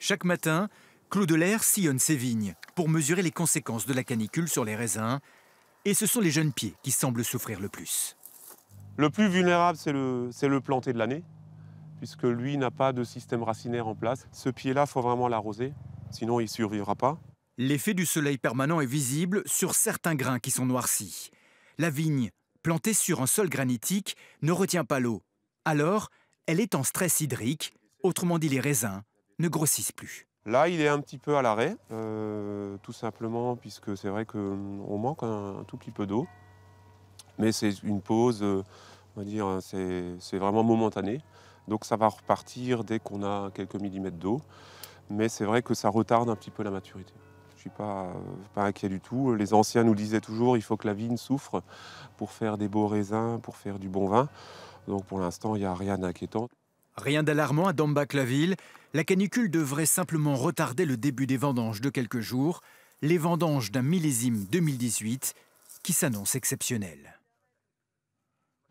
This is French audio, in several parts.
Chaque matin, Claude Lair sillonne ses vignes pour mesurer les conséquences de la canicule sur les raisins. Et ce sont les jeunes pieds qui semblent souffrir le plus. Le plus vulnérable, c'est le planté de l'année, puisque lui n'a pas de système racinaire en place. Ce pied-là, il faut vraiment l'arroser, sinon il ne survivra pas. L'effet du soleil permanent est visible sur certains grains qui sont noircis. La vigne, plantée sur un sol granitique, ne retient pas l'eau. Alors, elle est en stress hydrique, autrement dit les raisins ne grossissent plus. Là, il est un petit peu à l'arrêt, tout simplement, puisque c'est vrai qu'on manque un tout petit peu d'eau. Mais c'est une pause, on va dire, c'est vraiment momentané. Donc ça va repartir dès qu'on a quelques millimètres d'eau. Mais c'est vrai que ça retarde un petit peu la maturité. Je ne suis pas inquiet du tout. Les anciens nous disaient toujours il faut que la vigne souffre pour faire des beaux raisins, pour faire du bon vin. Donc pour l'instant, il n'y a rien d'inquiétant. Rien d'alarmant à Dambach-la-Ville. La canicule devrait simplement retarder le début des vendanges de quelques jours. Les vendanges d'un millésime 2018 qui s'annoncent exceptionnelles.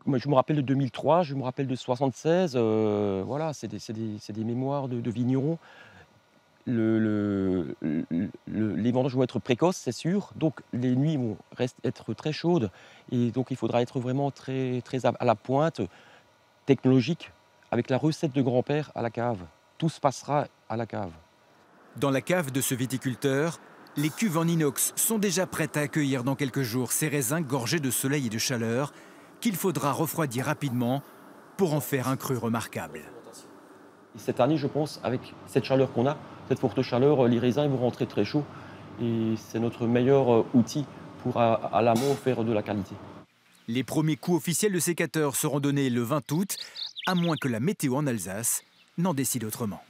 Je me rappelle de 2003, je me rappelle de 76. Voilà, c'est des mémoires de vignerons. Les vendanges vont être précoces, c'est sûr. Donc les nuits vont être très chaudes. Et donc il faudra être vraiment très à la pointe technologique avec la recette de grand-père à la cave. Tout se passera à la cave. Dans la cave de ce viticulteur, les cuves en inox sont déjà prêtes à accueillir dans quelques jours ces raisins gorgés de soleil et de chaleur qu'il faudra refroidir rapidement pour en faire un cru remarquable. Et cette année, je pense, avec cette chaleur qu'on a, cette forte chaleur, les raisins ils vont rentrer très chauds. Et c'est notre meilleur outil pour, à l'amont, faire de la qualité. Les premiers coups officiels de sécateur seront donnés le 20 août, à moins que la météo en Alsace n'en décide autrement.